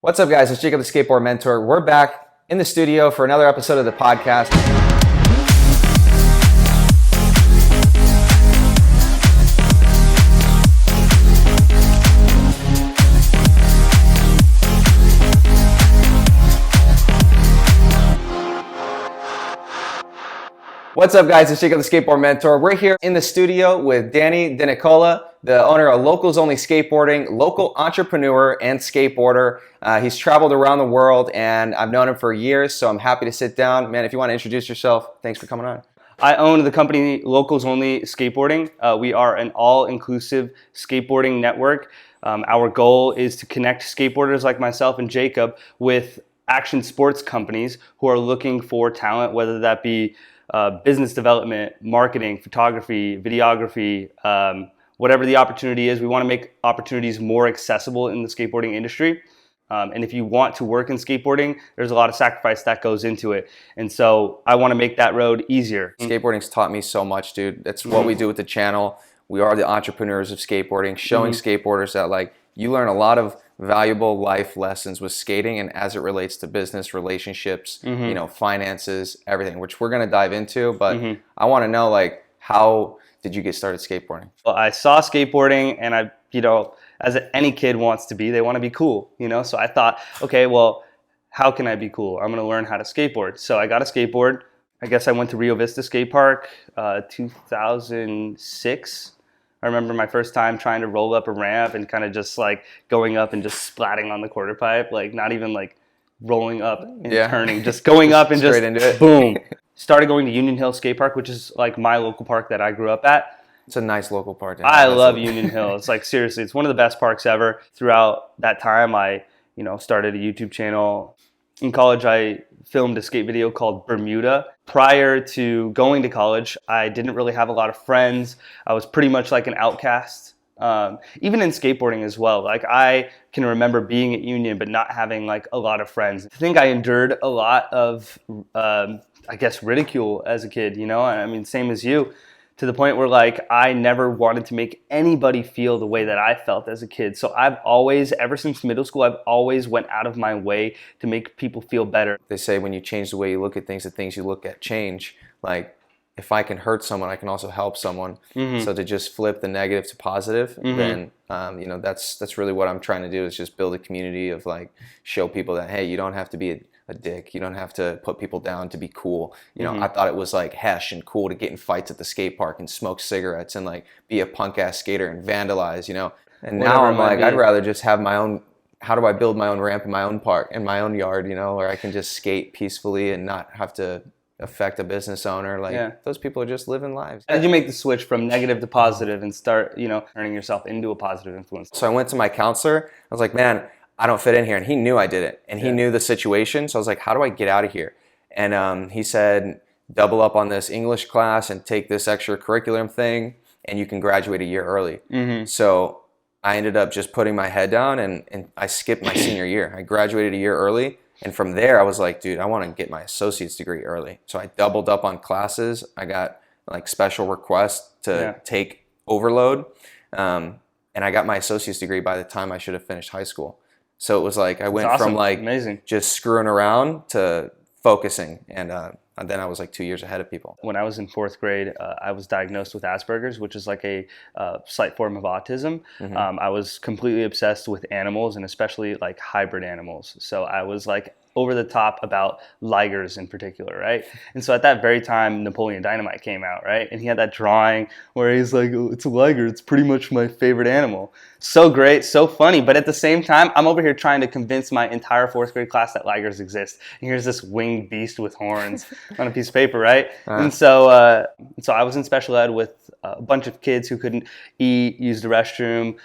What's up, guys? It's Jacob, the Skateboard Mentor. We're back in the studio for another episode of the podcast. What's up, guys? It's Jacob, the Skateboard Mentor. We're here in the studio with Denicola, the owner of Locals Only Skateboarding, local entrepreneur and skateboarder. He's traveled around the world, and I've known him for years, so I'm happy to sit down. Man, if you want to introduce yourself, thanks for coming on. I own the company Locals Only Skateboarding. We are an all-inclusive skateboarding network. Our goal is to connect skateboarders like myself and Jacob with action sports companies who are looking for talent, whether that be business development, marketing, photography, videography, whatever the opportunity is. We want to make opportunities more accessible in the skateboarding industry. And if you want to work in skateboarding, there's a lot of sacrifice that goes into it. And so I want to make that road easier. Skateboarding's taught me so much, dude. That's what we do with the channel. We are the entrepreneurs of skateboarding, showing skateboarders that you learn a lot of valuable life lessons with skating, and as it relates to business, relationships, finances, everything, which we're going to dive into. But I want to know, how did you get started skateboarding? Well, I saw skateboarding, and as any kid wants to be, they want to be cool, So I thought, okay, well, how can I be cool? I'm going to learn how to skateboard. So I got a skateboard. I guess I went to Rio Vista Skate Park, 2006. I remember my first time trying to roll up a ramp and kind of just going up and just splatting on the quarter pipe, not even rolling up and turning, just going up and just into it. Boom. Started going to Union Hill Skate Park, which is my local park that I grew up at. It's a nice local park. I love Union Hill. It's seriously, it's one of the best parks ever. Throughout that time, I started a YouTube channel. In college, I filmed a skate video called Bermuda. Prior to going to college, I didn't really have a lot of friends. I was pretty much like an outcast. Even in skateboarding as well. I can remember being at Union but not having a lot of friends. I think I endured a lot of, ridicule as a kid, same as you. To the point where I never wanted to make anybody feel the way that I felt as a kid. So I've always, ever since middle school, I've always went out of my way to make people feel better. They say when you change the way you look at things, the things you look at change. If I can hurt someone, I can also help someone. So to just flip the negative to positive, then that's really what I'm trying to do, is just build a community of show people that, hey, you don't have to be a dick. You don't have to put people down to be cool. I thought it was hesh and cool to get in fights at the skate park and smoke cigarettes and be a punk ass skater and vandalize, And now I'm I'd rather just have my own. How do I build my own ramp in my own park, in my own yard, where I can just skate peacefully and not have to affect a business owner. Those people are just living lives. How did you make the switch from negative to positive and start, turning yourself into a positive influence? So I went to my counselor. I was like, man, I don't fit in here. And he knew I didn't. And he knew the situation. So I was like, how do I get out of here? And he said, double up on this English class and take this extracurricular thing, and you can graduate a year early. So I ended up just putting my head down, and I skipped my senior year. I graduated a year early. And from there, I was like, dude, I want to get my associate's degree early. So I doubled up on classes. I got special requests to take overload. And I got my associate's degree by the time I should have finished high school. So it was I went from amazing, just screwing around to focusing. And then I was 2 years ahead of people. When I was in fourth grade, I was diagnosed with Asperger's, which is a slight form of autism. I was completely obsessed with animals, and especially hybrid animals. So I was over the top about ligers in particular, right? And so at that very time, Napoleon Dynamite came out, right? And he had that drawing where he's like, oh, it's a liger. It's pretty much my favorite animal. So great, so funny. But at the same time, I'm over here trying to convince my entire fourth grade class that ligers exist. And here's this winged beast with horns on a piece of paper, right? And so I was in special ed with a bunch of kids who couldn't eat, use the restroom,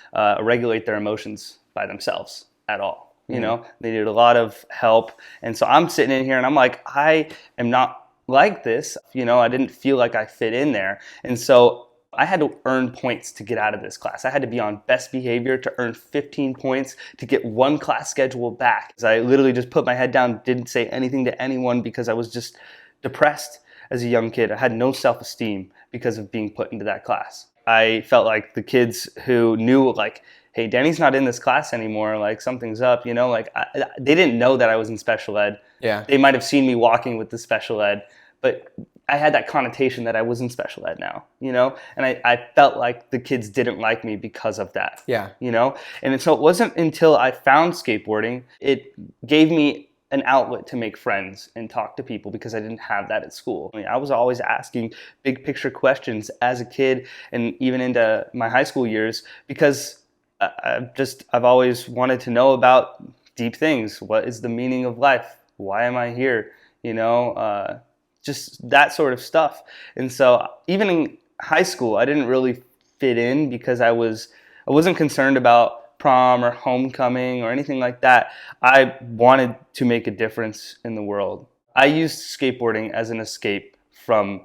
regulate their emotions by themselves at all. They needed a lot of help. And so I'm sitting in here and I'm I am not like this. I didn't feel like I fit in there. And so I had to earn points to get out of this class. I had to be on best behavior to earn 15 points to get one class schedule back. I literally just put my head down, didn't say anything to anyone because I was just depressed as a young kid. I had no self-esteem because of being put into that class. I felt like the kids who knew hey, Danny's not in this class anymore. Like something's up, you know, like they didn't know that I was in special ed. Yeah. They might have seen me walking with the special ed, but I had that connotation that I was in special ed now, you know, and I felt like the kids didn't like me because of that. Yeah. You know, and so it wasn't until I found skateboarding, it gave me an outlet to make friends and talk to people, because I didn't have that at school. I mean, I was always asking big picture questions as a kid and even into my high school years, because I've always wanted to know about deep things. What is the meaning of life? Why am I here? You know, just that sort of stuff. And so even in high school, I didn't really fit in because I wasn't concerned about prom or homecoming or anything like that. I wanted to make a difference in the world. I used skateboarding as an escape from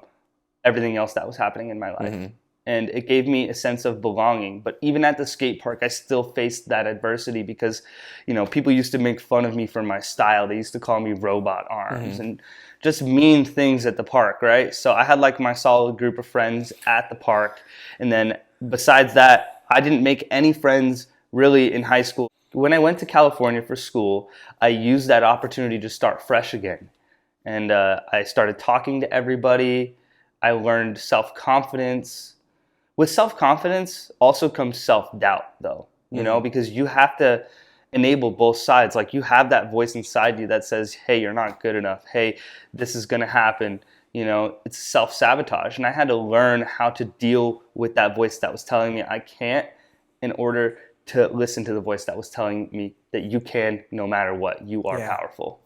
everything else that was happening in my life. Mm-hmm. And it gave me a sense of belonging. But even at the skate park, I still faced that adversity because, you know, people used to make fun of me for my style. They used to call me robot arms mm-hmm. and just mean things at the park, right? So I had like my solid group of friends at the park. And then besides that, I didn't make any friends really in high school. When I went to California for school, I used that opportunity to start fresh again. And I started talking to everybody. I learned self-confidence. With self-confidence also comes self-doubt, though, you know, because you have to enable both sides. Like you have that voice inside you that says, hey, you're not good enough. Hey, this is going to happen. You know, it's self-sabotage. And I had to learn how to deal with that voice that was telling me I can't, in order to listen to the voice that was telling me that you can, no matter what. You are powerful.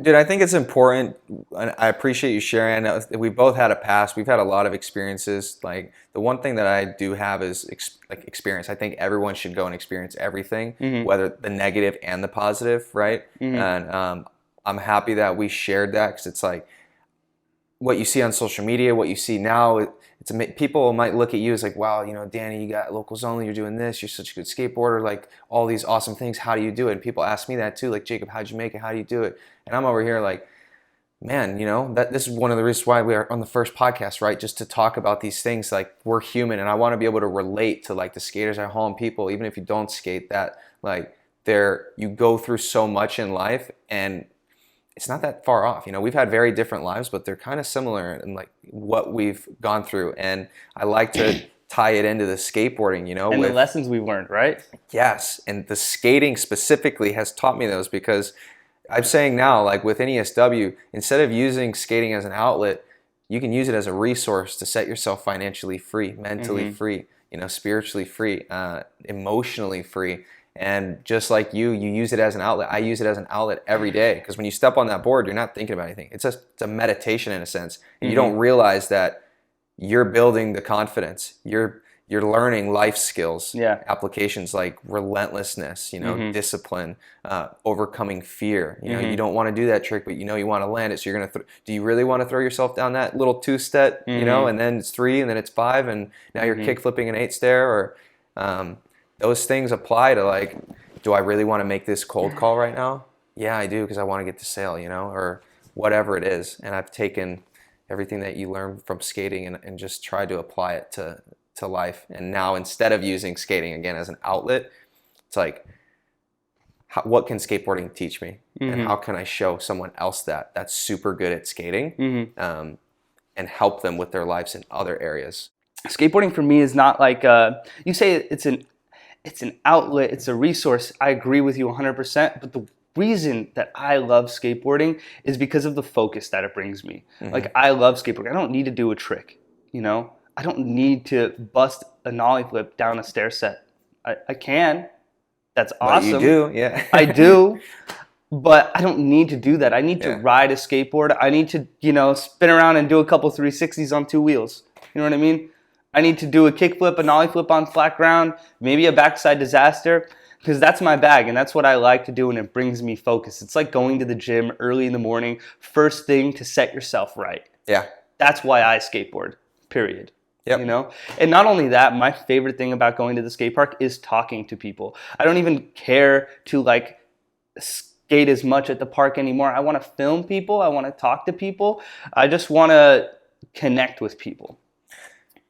Dude, I think it's important. I appreciate you sharing. We both had a past. We've had a lot of experiences. Like the one thing that I do have is experience. I think everyone should go and experience everything, mm-hmm. whether the negative and the positive, right? Mm-hmm. And I'm happy that we shared that, because it's like what you see on social media, what you see now. People might look at you as like, wow, you know, Danny, you got locals only, you're doing this, you're such a good skateboarder, like all these awesome things. How do you do it? And people ask me that too, like, Jacob, how'd you make it? How do you do it? And I'm over here like, man, you know, this is one of the reasons why we are on the first podcast, right? Just to talk about these things. Like, we're human, and I want to be able to relate to like the skaters at home, people, even if you don't skate, that like you go through so much in life, and it's not that far off. You know, we've had very different lives, but they're kind of similar in like what we've gone through. And I like to tie it into the skateboarding, you know. And the lessons we've learned, right? Yes. And the skating specifically has taught me those, because I'm saying now, like with NESW, instead of using skating as an outlet, you can use it as a resource to set yourself financially free, mentally mm-hmm. free, you know, spiritually free, emotionally free. And just like you use it as an outlet. I use it as an outlet every day, because when you step on that board, you're not thinking about anything. It's a meditation in a sense. And mm-hmm. you don't realize that you're building the confidence. You're learning life skills, applications like relentlessness, you know, mm-hmm. discipline, overcoming fear. You know, mm-hmm. you don't want to do that trick, but you know you want to land it. So you're gonna. Do you really want to throw yourself down that little 2-step? Mm-hmm. You know, and then it's 3, and then it's 5, and now you're mm-hmm. kick flipping an 8-stair, or those things apply to like, do I really want to make this cold call right now? Yeah, I do, because I want to get the sale, you know, or whatever it is. And I've taken everything that you learn from skating and just tried to apply it to life. And now, instead of using skating again as an outlet, it's like, what can skateboarding teach me? Mm-hmm. And how can I show someone else that's super good at skating mm-hmm. And help them with their lives in other areas? Skateboarding for me is not like, you say it's an outlet, it's a resource. I agree with you 100%, but the reason that I love skateboarding is because of the focus that it brings me. Mm-hmm. Like, I love skateboarding. I don't need to do a trick, you know? I don't need to bust a nollie flip down a stair set. I can. That's awesome. But you do, yeah. I do, but I don't need to do that. I need to ride a skateboard. I need to, you know, spin around and do a couple 360s on 2 wheels. You know what I mean? I need to do a kickflip, a nollie flip on flat ground, maybe a backside disaster, because that's my bag, and that's what I like to do, and it brings me focus. It's like going to the gym early in the morning, first thing to set yourself right. Yeah. That's why I skateboard, period. Yep. You know? And not only that, my favorite thing about going to the skate park is talking to people. I don't even care to like skate as much at the park anymore. I want to film people. I want to talk to people. I just want to connect with people.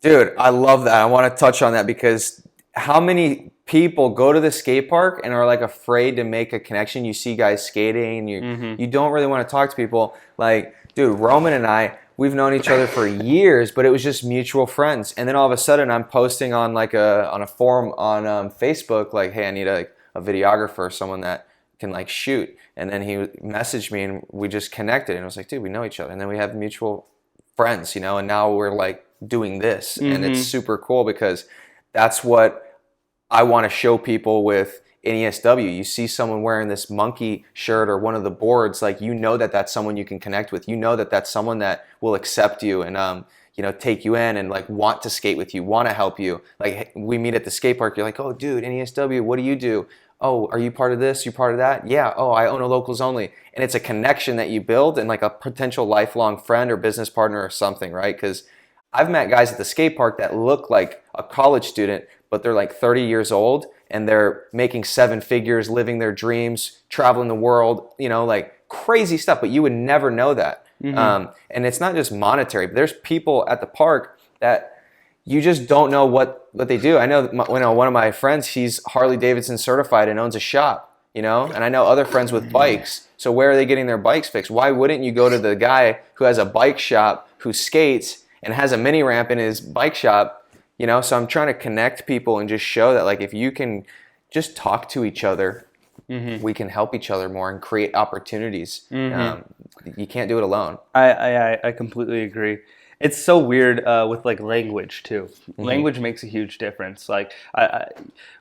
Dude, I love that. I want to touch on that, because how many people go to the skate park and are like afraid to make a connection. You see guys skating, and you don't really want to talk to people. Like, dude, Roman and I, we've known each other for years, but it was just mutual friends. And then all of a sudden, I'm posting on like a forum on Facebook, like, hey, I need a videographer, someone that can like shoot. And then he messaged me, and we just connected. And I was like, dude, we know each other. And then we have mutual friends, you know. And now we're like doing this, and it's super cool because that's what I want to show people with NESW. You see someone wearing this monkey shirt or one of the boards, like, you know that that's someone you can connect with. You know that that's someone that will accept you and you know, take you in and like want to skate with you, want to help you. Like, we meet at the skate park, you're like, oh dude, NESW, what do you do? Oh, are you part of this? You part of that? Yeah. Oh, I own a Locals Only. And it's a connection that you build and like a potential lifelong friend or business partner or something, right? Because I've met guys at the skate park that look like a college student, but they're like 30 years old and they're making 7 figures, living their dreams, traveling the world, you know, like crazy stuff, but you would never know that. And it's not just monetary, but there's people at the park that you just don't know what they do. I know, one of my friends, he's Harley Davidson certified and owns a shop, you know, and I know other friends with bikes. So where are they getting their bikes fixed? Why wouldn't you go to the guy who has a bike shop, who skates and has a mini ramp in his bike shop? You know, so I'm trying to connect people and just show that, like, if you can just talk to each other, we can help each other more and create opportunities. You can't do it alone. I completely agree. It's so weird with like language too. Language makes a huge difference. Like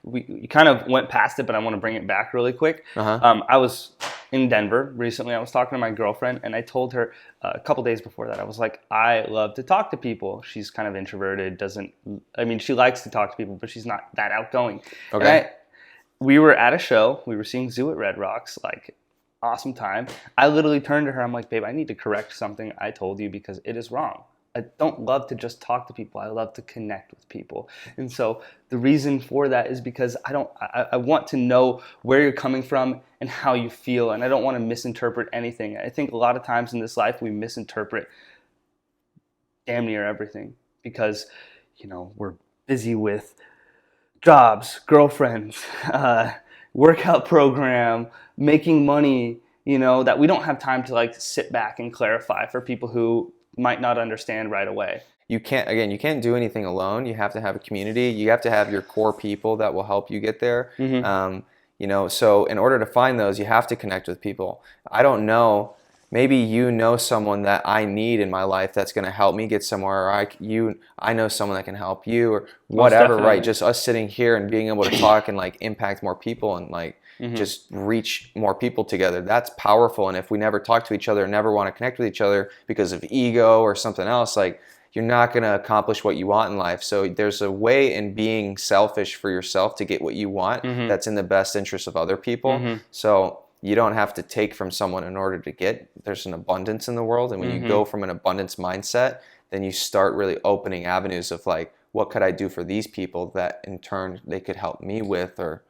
we kind of went past it, but I want to bring it back really quick. I was in Denver recently. I was talking to my girlfriend, and I told her a couple days before that, I was like, I love to talk to people. She's kind of introverted. She likes to talk to people, but she's not that outgoing. Okay. We were at a show. We were seeing Zoo at Red Rocks. Like, awesome time. I literally turned to her. I'm like, babe, I need to correct something I told you because it is wrong. I don't love to just talk to people. I love to connect with people. And so the reason for that is because I want to know where you're coming from and how you feel, and I don't want to misinterpret anything. I think a lot of times in this life we misinterpret damn near everything because, you know, we're busy with jobs, girlfriends, workout program, making money, you know, that we don't have time to like sit back and clarify for people who might not understand right away. You can't do anything alone. You have to have a community. You have to have your core people that will help you get there. You know, so in order to find those, you have to connect with people. I don't know, maybe you know someone that I need in my life that's going to help me get somewhere, or I know someone that can help you, or whatever, right? Just us sitting here and being able to talk and like impact more people and like just reach more people together. That's powerful. And if we never talk to each other and never want to connect with each other because of ego or something else, like, you're not going to accomplish what you want in life. So there's a way in being selfish for yourself to get what you want that's in the best interest of other people. So you don't have to take from someone in order to get. There's an abundance in the world. And when you go from an abundance mindset, then you start really opening avenues of like, what could I do for these people that in turn they could help me with, or,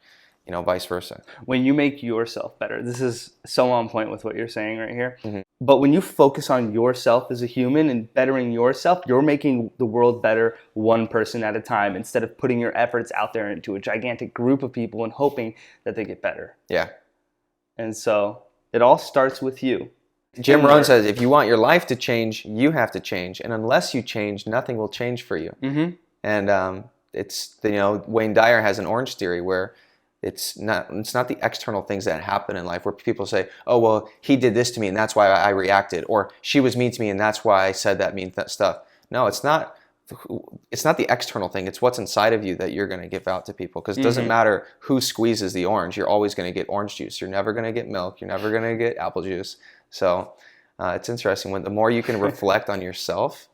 you know, vice versa. When you make yourself better, this is so on point with what you're saying right here. But when you focus on yourself as a human and bettering yourself, you're making the world better one person at a time instead of putting your efforts out there into a gigantic group of people and hoping that they get better. Yeah. And so it all starts with you. Jim Rohn says, if you want your life to change, you have to change. And unless you change, nothing will change for you. And it's, you know, Wayne Dyer has an orange theory where it's not the external things that happen in life where people say, oh, well, he did this to me and that's why I reacted, or she was mean to me and that's why I said that mean stuff. No, it's not the external thing. It's what's inside of you that you're going to give out to people, because it doesn't matter who squeezes the orange. You're always going to get orange juice. You're never going to get milk. You're never going to get apple juice. So it's interesting when the more you can reflect on yourself.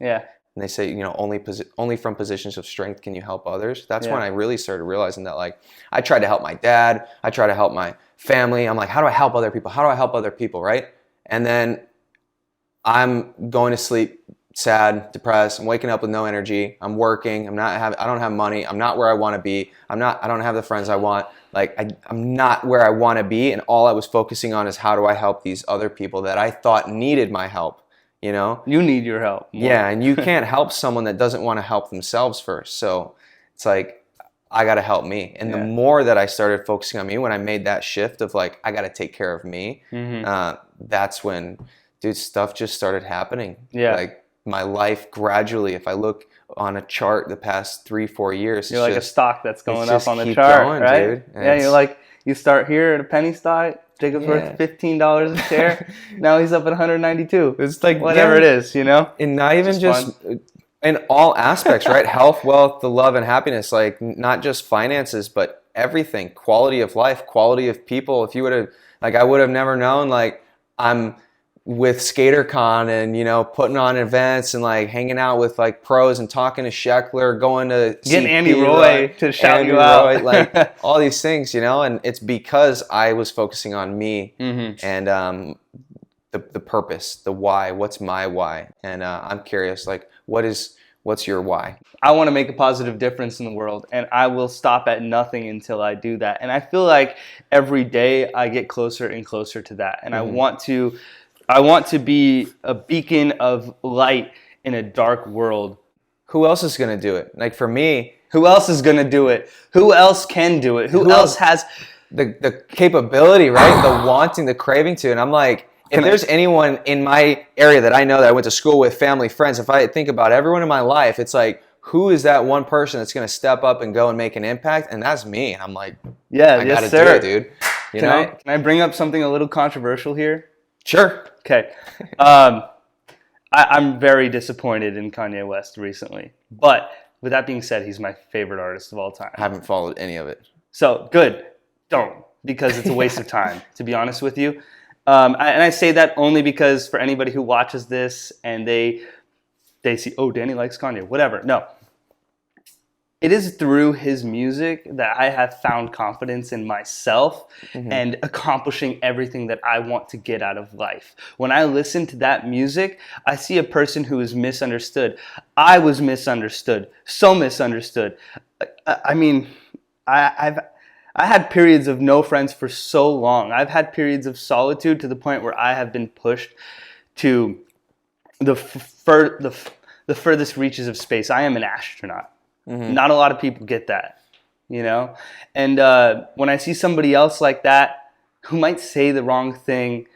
And they say, you know, only from positions of strength can you help others. That's when I really started realizing that, like, I tried to help my dad. I tried to help my family. I'm like, how do I help other people? How do I help other people, right? And then I'm going to sleep sad, depressed. I'm waking up with no energy. I'm working. I don't have money. I'm not where I want to be. I don't have the friends I want. Like, I'm not where I want to be. And all I was focusing on is how do I help these other people that I thought needed my help. You know, you need your help more. Yeah, and you can't help someone that doesn't want to help themselves first. So it's like, I got to help me. And the more that I started focusing on me, when I made that shift of like, I got to take care of me, that's when, dude, stuff just started happening. Yeah. Like my life gradually, if I look on a chart the past 3-4 years, you're like just, a stock that's going up on the keep chart, going, right? dude. Yeah, you're like, you start here at a penny stock, Jacob's worth $15 a share. Now he's up at 192. It's like whatever it is, you know? And not even just fun. In all aspects, right? Health, wealth, the love and happiness, like not just finances, but everything, quality of life, quality of people. If you would have, like, I would have never known, like, I'm with SkaterCon and, you know, putting on events and like hanging out with like pros and talking to Sheckler, going to getting Andy Roy to shout you out, like all these things, you know, and it's because I was focusing on me and the purpose, the why. What's my why? And I'm curious, like, what's your why? I want to make a positive difference in the world, and I will stop at nothing until I do that. And I feel like every day I get closer and closer to that. And I want to be a beacon of light in a dark world. Who else is going to do it? Like for me, who else is going to do it? Who else can do it? Who else has the capability, right? The wanting, the craving to. And I'm like, if there's anyone in my area that I know that I went to school with, family, friends, if I think about everyone in my life, it's like, who is that one person that's going to step up and go and make an impact? And that's me. And I'm like, I got to do it, dude. Can I bring up something a little controversial here? Sure. Okay. I'm very disappointed in Kanye West recently. But with that being said, he's my favorite artist of all time. I haven't followed any of it. So, good. Don't. Because it's a waste of time, to be honest with you. And I say that only because for anybody who watches this and they see, oh, Danny likes Kanye, whatever. No. It is through his music that I have found confidence in myself and accomplishing everything that I want to get out of life. When I listen to that music, I see a person who is misunderstood. I was misunderstood, so misunderstood. I mean, I had periods of no friends for so long. I've had periods of solitude to the point where I have been pushed to the furthest reaches of space. I am an astronaut. Not a lot of people get that, you know? And when I see somebody else like that who might say the wrong thing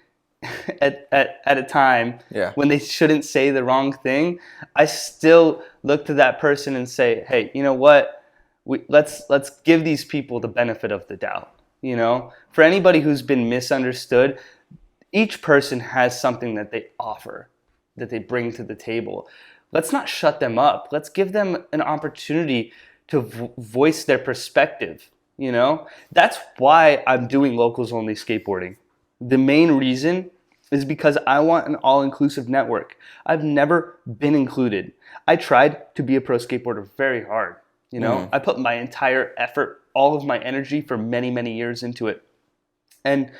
at a time when they shouldn't say the wrong thing, I still look to that person and say, hey, you know what? Let's give these people the benefit of the doubt, you know? For anybody who's been misunderstood, each person has something that they offer, that they bring to the table. Let's not shut them up. Let's give them an opportunity to voice their perspective, you know? That's why I'm doing locals only skateboarding. The main reason is because I want an all-inclusive network. I've never been included. I tried to be a pro skateboarder very hard, you know? I put my entire effort, all of my energy for many, many years into it. And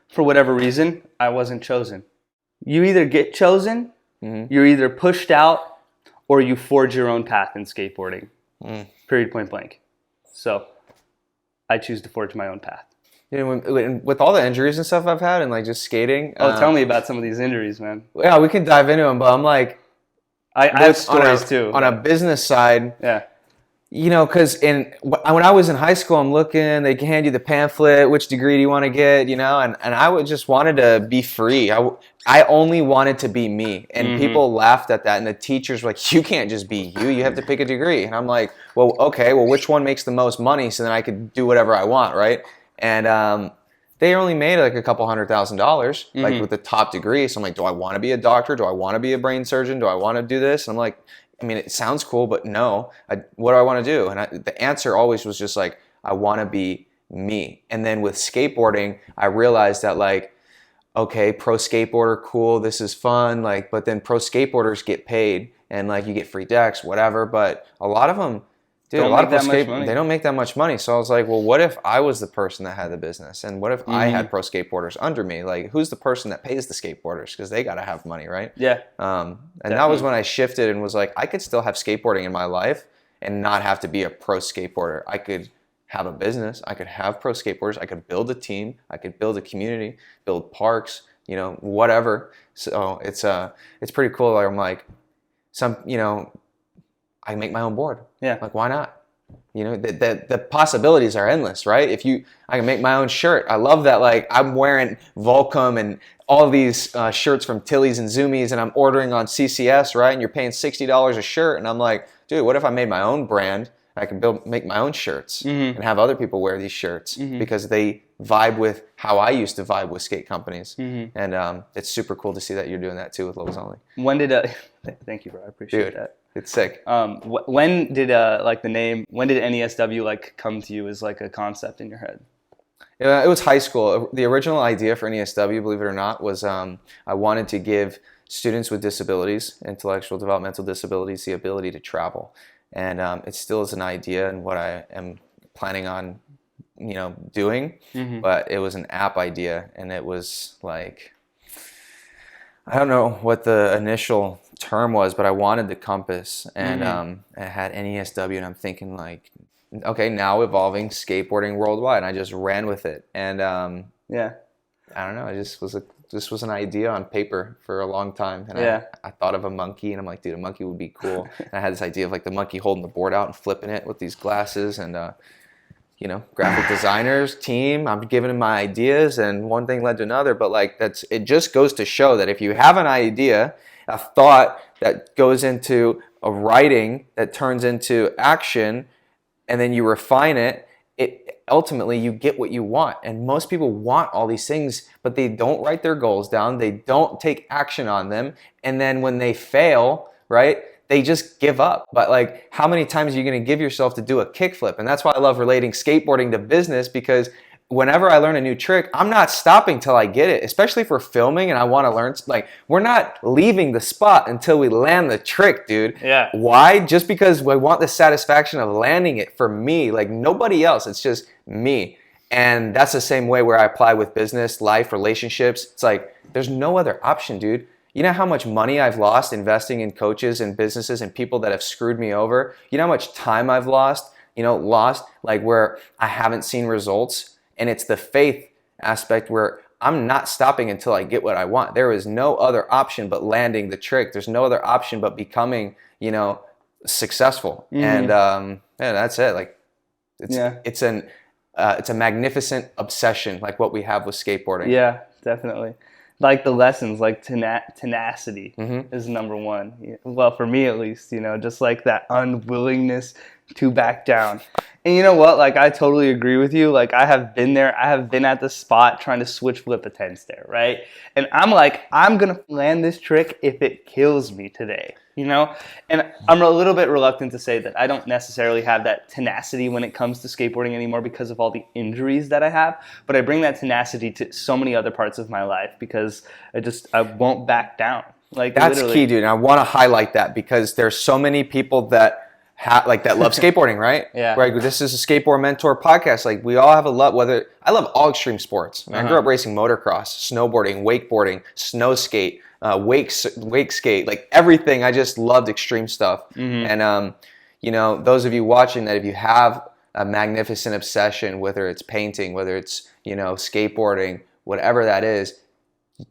for whatever reason, I wasn't chosen. You either get chosen, you're either pushed out, or you forge your own path in skateboarding. Period, point blank. So I choose to forge my own path. You know, with all the injuries and stuff I've had and like just skating. Tell me about some of these injuries, man. Yeah, we can dive into them, but I'm like, I have stories too. On a business side, you know, because when I was in high school, I'm looking, they hand you the pamphlet, which degree do you want to get, you know, and I just wanted to be free. I only wanted to be me, and people laughed at that, and the teachers were like, you can't just be you, you have to pick a degree. And I'm like, well, okay, well, which one makes the most money so then I could do whatever I want, right? And they only made like a couple $100,000, like with the top degree. So I'm like, do I want to be a doctor? Do I want to be a brain surgeon? Do I want to do this? And I'm like, I mean, it sounds cool, but no. What do I want to do? And the answer always was just like, I want to be me. And then with skateboarding, I realized that like, okay, pro skateboarder, cool, this is fun. Like, but then pro skateboarders get paid and like you get free decks, whatever. But a lot of them, dude, a lot of pro skateboarders, they don't make that much money. So I was like, well, what if I was the person that had the business? And what if I had pro skateboarders under me? Like, who's the person that pays the skateboarders? Because they got to have money, right? Yeah. And that was when I shifted and was like, I could still have skateboarding in my life and not have to be a pro skateboarder. I could have a business. I could have pro skateboarders. I could build a team. I could build a community, build parks, you know, whatever. So it's pretty cool. Like, I'm like, you know, I make my own board. Yeah. Like, why not? You know, the possibilities are endless, right? I can make my own shirt. I love that. Like, I'm wearing Volcom and all these shirts from Tilly's and Zoomies, and I'm ordering on CCS, right? And you're paying $60 a shirt, and I'm like, dude, what if I made my own brand? I can make my own shirts and have other people wear these shirts because they vibe with how I used to vibe with skate companies. And it's super cool to see that you're doing that too with Lobos Only. When did thank you, bro. I appreciate that. It's sick. When did when did NESW like come to you as like a concept in your head? It was high school. The original idea for NESW, believe it or not, was I wanted to give students with disabilities, intellectual developmental disabilities, the ability to travel. And it still is an idea and what I am planning on, doing. But it was an app idea, and it was like, I don't know what the initial term was, but I wanted the compass, and I had NESW, and I'm thinking like, okay, now evolving skateboarding worldwide. And I just ran with it, and I don't know, this was an idea on paper for a long time, and I thought of a monkey, and I'm like, dude, a monkey would be cool. And I had this idea of like the monkey holding the board out and flipping it with these glasses, and graphic designers team, I'm giving them my ideas, and one thing led to another. But like, it just goes to show that if you have an idea, a thought that goes into a writing that turns into action, and then you refine it, ultimately you get what you want. And most people want all these things, but they don't write their goals down, they don't take action on them, and then when they fail, right, they just give up. But like, how many times are you going to give yourself to do a kickflip? And that's why I love relating skateboarding to business, because whenever I learn a new trick, I'm not stopping till I get it, especially for filming and I want to learn. Like, we're not leaving the spot until we land the trick, dude. Yeah. Why? Just because we want the satisfaction of landing it for me, like nobody else. It's just me. And that's the same way where I apply with business, life, relationships. It's like, there's no other option, dude. You know how much money I've lost investing in coaches and businesses and people that have screwed me over? You know how much time I've lost like where I haven't seen results? And it's the faith aspect where I'm not stopping until I get what I want. There is no other option but landing the trick. There's no other option but becoming, successful. And that's it. Like, it's a magnificent obsession, like what we have with skateboarding. Yeah, definitely. Like the lessons, like tenacity is number one. Well, for me at least, just like that unwillingness to back down. And you know what? Like, I totally agree with you. Like, I have been there. I have been at the spot trying to switch flip a 10 stair, right? And I'm like, I'm going to land this trick if it kills me today, And I'm a little bit reluctant to say that I don't necessarily have that tenacity when it comes to skateboarding anymore because of all the injuries that I have. But I bring that tenacity to so many other parts of my life because I won't back down. Like, that's literally. Key, dude. And I want to highlight that because there's so many people that that love skateboarding, right? Yeah. Right. This is a skateboard mentor podcast. Like, we all have a love. I love all extreme sports. I grew up racing motocross, snowboarding, wakeboarding, snow skate, wake skate, like everything. I just loved extreme stuff. And those of you watching that, if you have a magnificent obsession, whether it's painting, whether it's skateboarding, whatever that is,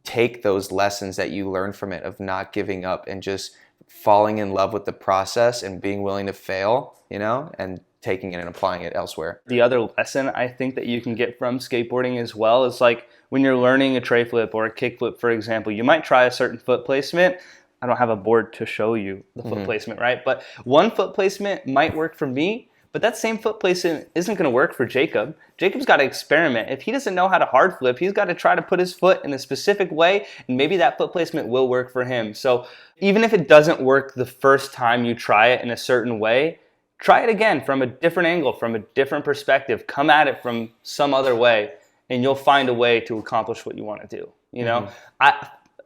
take those lessons that you learn from it of not giving up and just falling in love with the process and being willing to fail, and taking it and applying it elsewhere. The other lesson I think that you can get from skateboarding as well is like when you're learning a tray flip or a kick flip, for example, you might try a certain foot placement. I don't have a board to show you the foot placement, right? But one foot placement might work for me, but that same foot placement isn't going to work for Jacob. Jacob's got to experiment. If he doesn't know how to hard flip, he's got to try to put his foot in a specific way, and maybe that foot placement will work for him. So even if it doesn't work the first time you try it in a certain way, try it again from a different angle, from a different perspective. Come at it from some other way, and you'll find a way to accomplish what you want to do.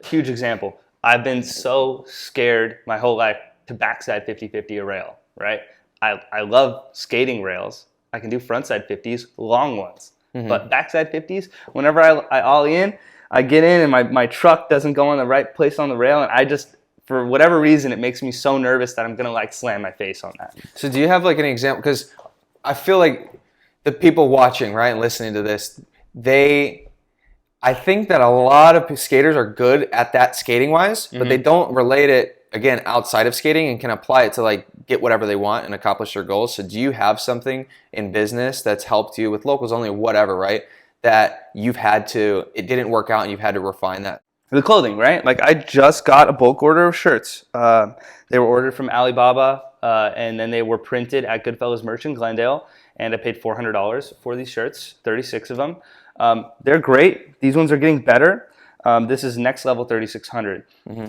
Huge example. I've been so scared my whole life to backside 50-50 a rail, right? I love skating rails. I can do frontside 50s, long ones. But backside 50s, whenever I ollie in, I get in and my truck doesn't go in the right place on the rail, and I just, for whatever reason, it makes me so nervous that I'm going to like slam my face on that. So do you have like an example? Because I feel like the people watching, right, and listening to this, I think that a lot of skaters are good at that skating wise, but they don't relate it again, outside of skating and can apply it to like get whatever they want and accomplish their goals. So do you have something in business that's helped you with locals only, whatever, right? That it didn't work out and you've had to refine that? The clothing, right? Like I just got a bulk order of shirts. They were ordered from Alibaba, and then they were printed at Goodfellas Merch in Glendale, and I paid $400 for these shirts, 36 of them. They're great. These ones are getting better. This is Next Level 3600.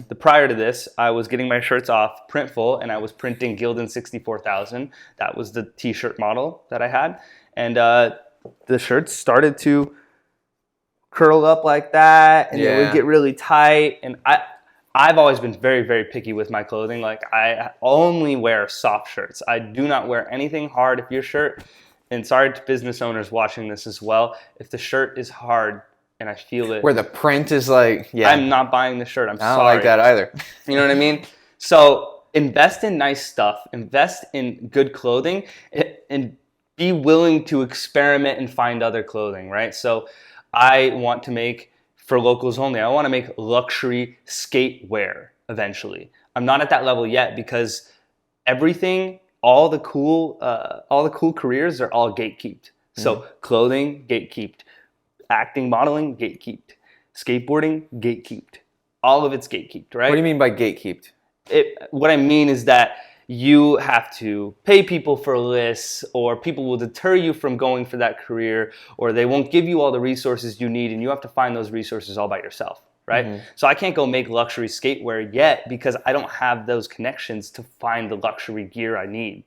The prior to this, I was getting my shirts off Printful, and I was printing Gildan 64000. That was the t-shirt model that I had. And the shirts started to curl up like that, and it would get really tight. And I've always been very, very picky with my clothing. Like I only wear soft shirts. I do not wear anything hard. If your shirt, and sorry to business owners watching this as well, if the shirt is hard and I feel it, where the print is like, I'm not buying the shirt. I don't like that either. You know what I mean? So invest in nice stuff, invest in good clothing, and be willing to experiment and find other clothing, right? So I want to make, for locals only, I want to make luxury skate wear eventually. I'm not at that level yet because everything, all the cool careers are all gatekeeped. So clothing, gatekeeped. Acting, modeling, gatekeeped. Skateboarding, gatekeeped. All of it's gatekeeped, right? What do you mean by gatekeeped? What I mean is that you have to pay people for lists, or people will deter you from going for that career, or they won't give you all the resources you need, and you have to find those resources all by yourself, right? So I can't go make luxury skatewear yet because I don't have those connections to find the luxury gear I need.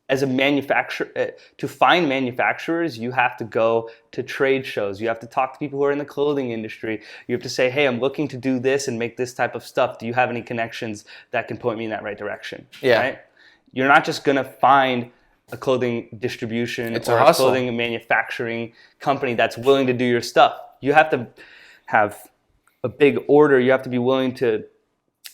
As a manufacturer, to find manufacturers, you have to go to trade shows. You have to talk to people who are in the clothing industry. You have to say, hey, I'm looking to do this and make this type of stuff. Do you have any connections that can point me in that right direction? Yeah. Right? You're not just going to find a clothing distribution or a clothing manufacturing company that's willing to do your stuff. You have to have a big order. You have to be willing to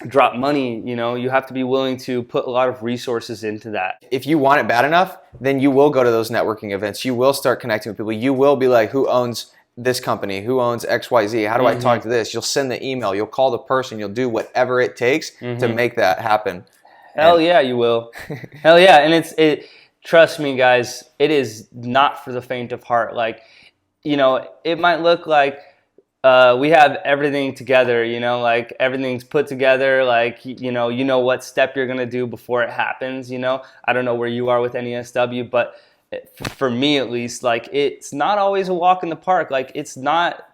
drop money, you have to be willing to put a lot of resources into that. If you want it bad enough, then you will go to those networking events. You will start connecting with people. You will be like, who owns this company? Who owns XYZ? How do I talk to this? You'll send the email. You'll call the person. You'll do whatever it takes to make that happen. Hell yeah, you will. Hell yeah. And trust me, guys, it is not for the faint of heart. Like, it might look like we have everything together, like everything's put together, like, you know what step you're going to do before it happens, I don't know where you are with NESW, but for me at least, like, it's not always a walk in the park. Like, it's not,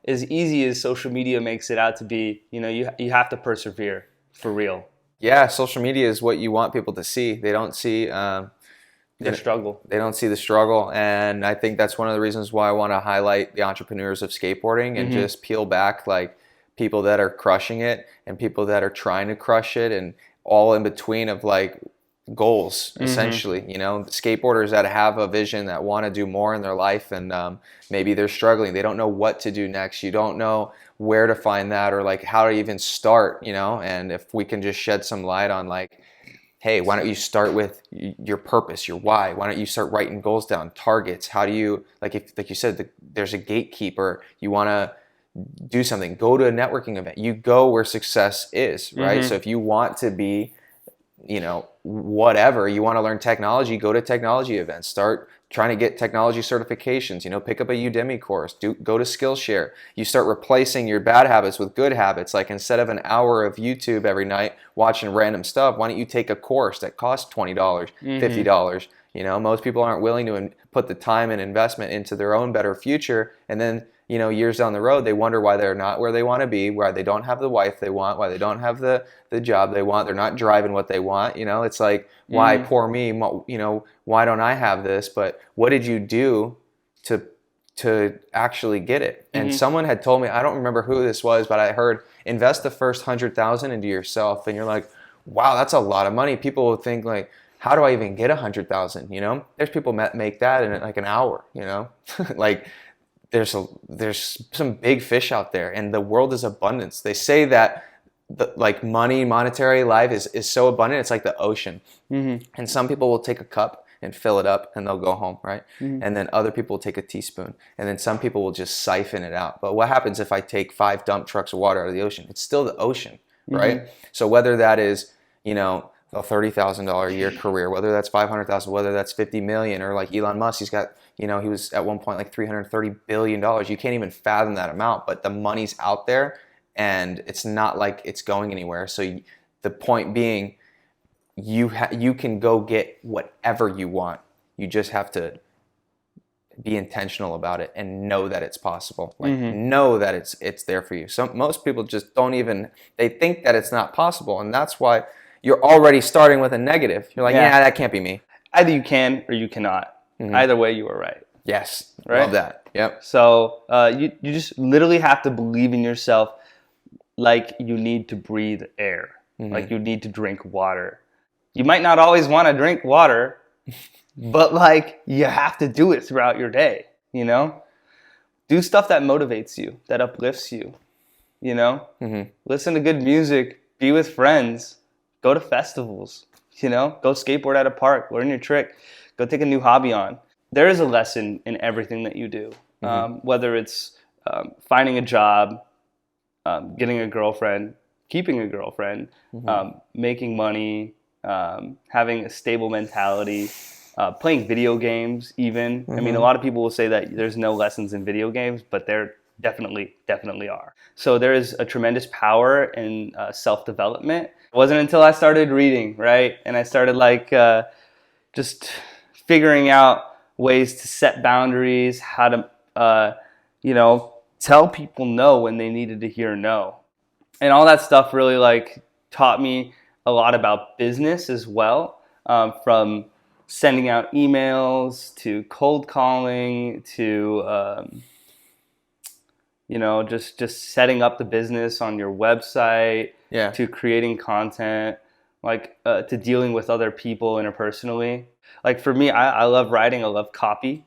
as easy as social media makes it out to be. You have to persevere for real. Yeah, social media is what you want people to see. They don't see the struggle. They don't see the struggle, and I think that's one of the reasons why I want to highlight the entrepreneurs of skateboarding and just peel back like people that are crushing it and people that are trying to crush it, and all in between of like goals essentially. Skateboarders that have a vision, that want to do more in their life, and maybe they're struggling. They don't know what to do next. You don't know where to find that or like how to even start. And if we can just shed some light on like, hey, why don't you start with your purpose, your why? Why don't you start writing goals down, targets? How do you, like you said, there's a gatekeeper. You want to do something, go to a networking event. You go where success is, right? So if you want to be, whatever, you want to learn technology, go to technology events. Start trying to get technology certifications, pick up a Udemy course, go to Skillshare. You start replacing your bad habits with good habits. Like instead of an hour of YouTube every night watching random stuff, why don't you take a course that costs $20, $50? Most people aren't willing to put the time and investment into their own better future. And then, years down the road, they wonder why they're not where they want to be, why they don't have the wife they want, why they don't have the job they want, they're not driving what they want. It's like, why poor me, why don't I have this? But what did you do to actually get it? And someone had told me, I don't remember who this was, but I heard, invest the first 100,000 into yourself. And you're like, wow, that's a lot of money. People will think like, how do I even get 100,000? There's people make that in like an hour, like there's some big fish out there, and the world is abundance. They say that like monetary life is so abundant, it's like the ocean. And some people will take a cup and fill it up and they'll go home, right? And then other people will take a teaspoon, and then some people will just siphon it out. But what happens if I take 5 dump trucks of water out of the ocean? It's still the ocean, right? So whether that is, you know, a $30,000 a year career, whether that's 500,000, whether that's 50 million, or like Elon Musk, he's got, you know, he was at one point like $330 billion. You can't even fathom that amount, but the money's out there and it's not like it's going anywhere. So the point being, you can go get whatever you want. You just have to be intentional about it and know that it's possible. Like know that it's there for you. Most people just don't even, they think that it's not possible, and that's why you're already starting with a negative. You're like, yeah, that can't be me. Either you can or you cannot. Either way, you are right. Yes, right? Love that. Yep. So you just literally have to believe in yourself, like you need to breathe air, like you need to drink water. You might not always want to drink water, but like you have to do it throughout your day, you know? Do stuff that motivates you, that uplifts you, you know? Listen to good music, be with friends, go to festivals, you know? Go skateboard at a park, learn your trick, go take a new hobby on. There is a lesson in everything that you do, whether it's finding a job, getting a girlfriend, keeping a girlfriend, making money, having a stable mentality, playing video games even. I mean, a lot of people will say that there's no lessons in video games, but there definitely are. So there is a tremendous power in self-development. It wasn't until I started reading, right? And I started like just figuring out ways to set boundaries, how to, you know, tell people no when they needed to hear no. And all that stuff really like taught me a lot about business as well, from sending out emails to cold calling to, you know, just setting up the business on your website, to creating content, like to dealing with other people interpersonally. Like for me, I love writing. I love copy,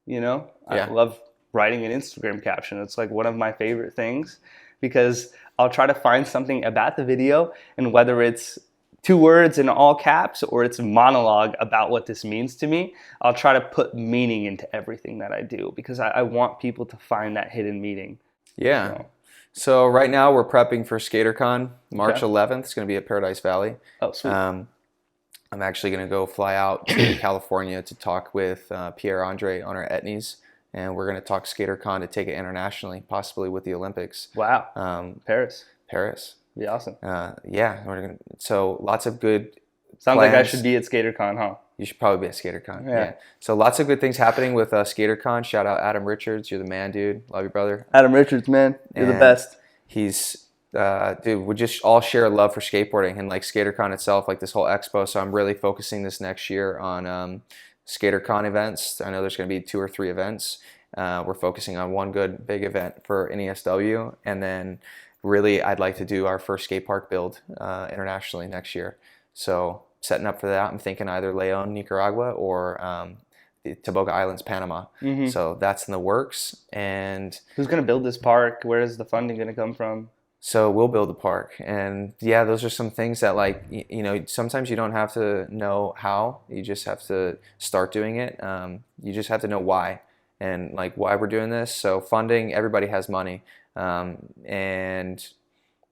you know. I love writing an Instagram caption. It's like one of my favorite things because I'll try to find something about the video, and whether it's 2 words in all caps or it's a monologue about what this means to me, I'll try to put meaning into everything that I do because I want people to find that hidden meaning. Yeah. So right now we're prepping for SkaterCon, March 11th. It's going to be at Paradise Valley. Oh, sweet. I'm actually going to go fly out to California to talk with Pierre-Andre on our Etnies, and we're going to talk SkaterCon to take it internationally, possibly with the Olympics. Wow. Paris. Be awesome. So lots of good Sounds plans. like I should be at SkaterCon, huh? You should probably be at SkaterCon. Yeah. So lots of good things happening with SkaterCon. Shout out Adam Richards. You're the man, dude. Love you, brother. Adam Richards, man. You're the best. He's, dude, we just all share a love for skateboarding and like SkaterCon itself, like this whole expo. So I'm really focusing this next year on SkaterCon events. I know there's going to be 2 or 3 events. We're focusing on one good big event for NESW, and then really I'd like to do our first skate park build internationally next year. So setting up for that, I'm thinking either Leon, Nicaragua, or the Tobago Islands, Panama. So that's in the works. And who's going to build this park? Where is the funding going to come from? So we'll build the park. And yeah, those are some things that, like, you know, sometimes you don't have to know how, you just have to start doing it. You just have to know why and like why we're doing this. So funding, everybody has money. And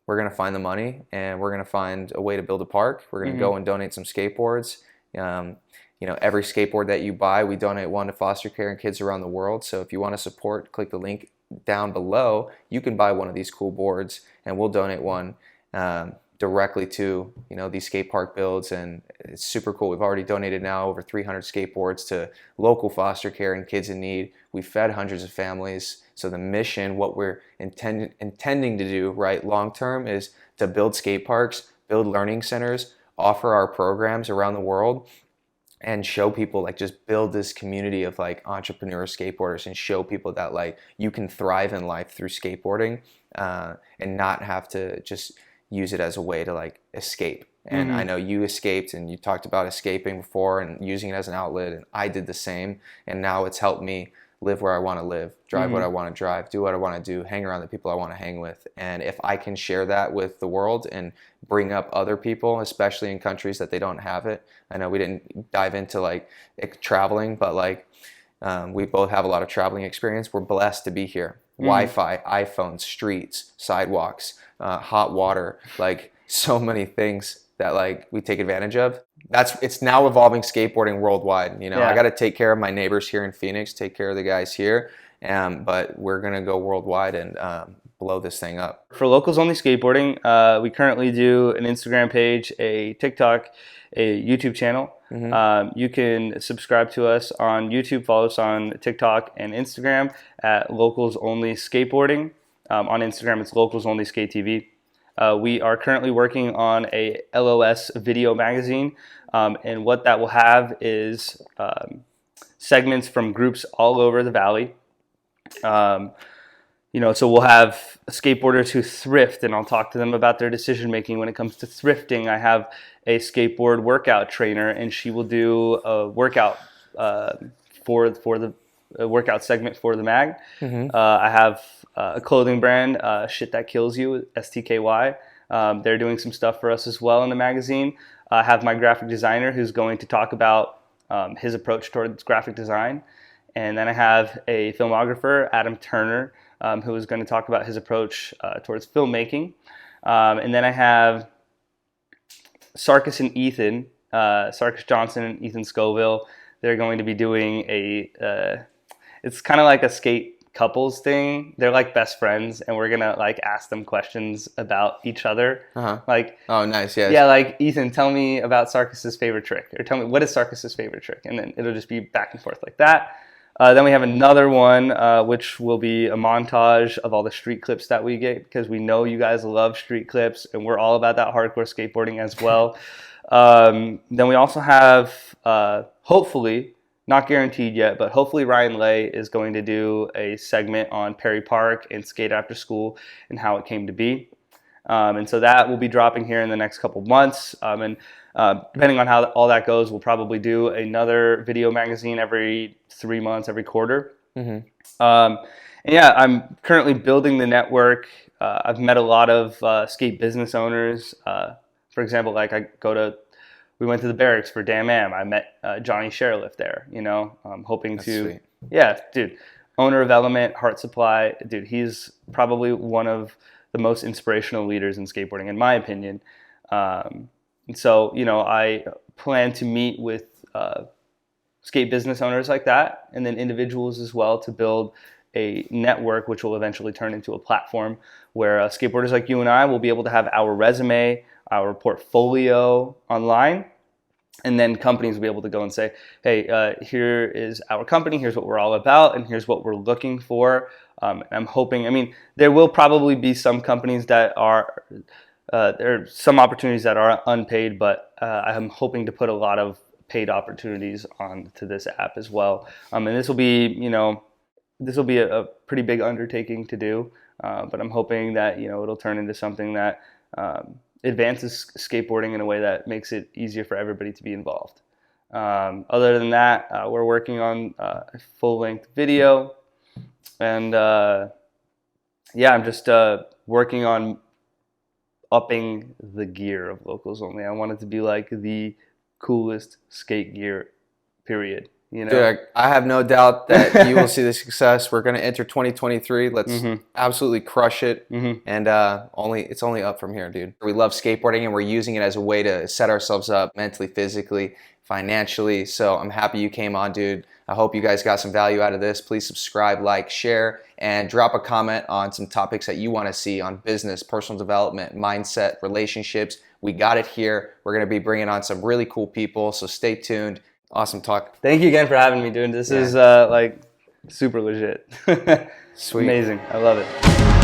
we're going to find the money, and we're going to find a way to build a park. We're going to go and donate some skateboards. You know, every skateboard that you buy, we donate one to foster care and kids around the world. So if you want to support, click the link down below. You can buy one of these cool boards, and we'll donate one directly to, you know, these skate park builds. And it's super cool. We've already donated now over 300 skateboards to local foster care and kids in need. We've fed hundreds of families. So the mission, what we're intending to do, right, long term, is to build skate parks, build learning centers, offer our programs around the world, and show people, like, just build this community of like entrepreneur skateboarders, and show people that like you can thrive in life through skateboarding, and not have to just use it as a way to like escape. And I know you escaped, and you talked about escaping before and using it as an outlet, and I did the same. And now it's helped me live where I want to live, drive what I want to drive, do what I want to do, hang around the people I want to hang with. And if I can share that with the world and bring up other people, especially in countries that they don't have it. I know we didn't dive into like traveling, but like we both have a lot of traveling experience. We're blessed to be here. Wi-Fi, iPhones, streets, sidewalks, hot water, like so many things that like we take advantage of. It's now evolving skateboarding worldwide. You know, I got to take care of my neighbors here in Phoenix, take care of the guys here, but we're gonna go worldwide and blow this thing up. For Locals Only Skateboarding, we currently do an Instagram page, a TikTok, a YouTube channel. You can subscribe to us on YouTube, follow us on TikTok and Instagram at Locals Only Skateboarding. On Instagram, it's Locals Only Skate TV. We are currently working on a LOS video magazine, and what that will have is segments from groups all over the valley. You know, so we'll have skateboarders who thrift, and I'll talk to them about their decision making when it comes to thrifting. I have a skateboard workout trainer, and she will do a workout for the workout segment for the mag. I have a clothing brand, Shit That Kills You, STKY. They're doing some stuff for us as well in the magazine. I have my graphic designer who's going to talk about his approach towards graphic design. And then I have a filmographer, Adam Turner, who is going to talk about his approach towards filmmaking. And then I have Sarkis and Ethan, Sarkis Johnson and Ethan Scoville. They're going to be doing it's kind of like a skate couples thing. They're like best friends, and we're gonna like ask them questions about each other. Like, oh, nice, yeah, like, Ethan, tell me about Sarkis's favorite trick, or tell me what is Sarkis's favorite trick, and then it'll just be back and forth like that. Then we have another one, which will be a montage of all the street clips that we get, because we know you guys love street clips, and we're all about that hardcore skateboarding as well. Then we also have, hopefully, not guaranteed yet, but hopefully Ryan Lay is going to do a segment on Perry Park and Skate After School and how it came to be. And so that will be dropping here in the next couple months. And depending on how all that goes, we'll probably do another video magazine every 3 months, every quarter. And yeah, I'm currently building the network. I've met a lot of skate business owners. For example, like we went to the barracks for Damn Am. I met Johnny Sherliff there, you know. I'm hoping to, sweet. Yeah, dude, owner of Element, Heart Supply, dude, he's probably one of the most inspirational leaders in skateboarding, in my opinion. And so, you know, I plan to meet with skate business owners like that, and then individuals as well, to build a network which will eventually turn into a platform where skateboarders like you and I will be able to have our resume, our portfolio online, and then companies will be able to go and say, hey, here is our company, here's what we're all about, and here's what we're looking for. I'm hoping, I mean, there will probably be some companies that are, there are some opportunities that are unpaid, but I'm hoping to put a lot of paid opportunities onto this app as well. And this will be, you know, this will be a pretty big undertaking to do, but I'm hoping that, you know, it'll turn into something that advances skateboarding in a way that makes it easier for everybody to be involved. Other than that, we're working on a full-length video, and yeah, I'm just working on upping the gear of Locals Only. I want it to be like the coolest skate gear, period. You know? Dude, I have no doubt that you will see the success. We're going to enter 2023. Let's absolutely crush it. And it's only up from here, dude. We love skateboarding, and we're using it as a way to set ourselves up mentally, physically, financially. So I'm happy you came on, dude. I hope you guys got some value out of this. Please subscribe, like, share, and drop a comment on some topics that you want to see on business, personal development, mindset, relationships. We got it here. We're going to be bringing on some really cool people, so stay tuned. Awesome talk. Thank you again for having me, dude. This is like super legit. Sweet. Amazing. I love it.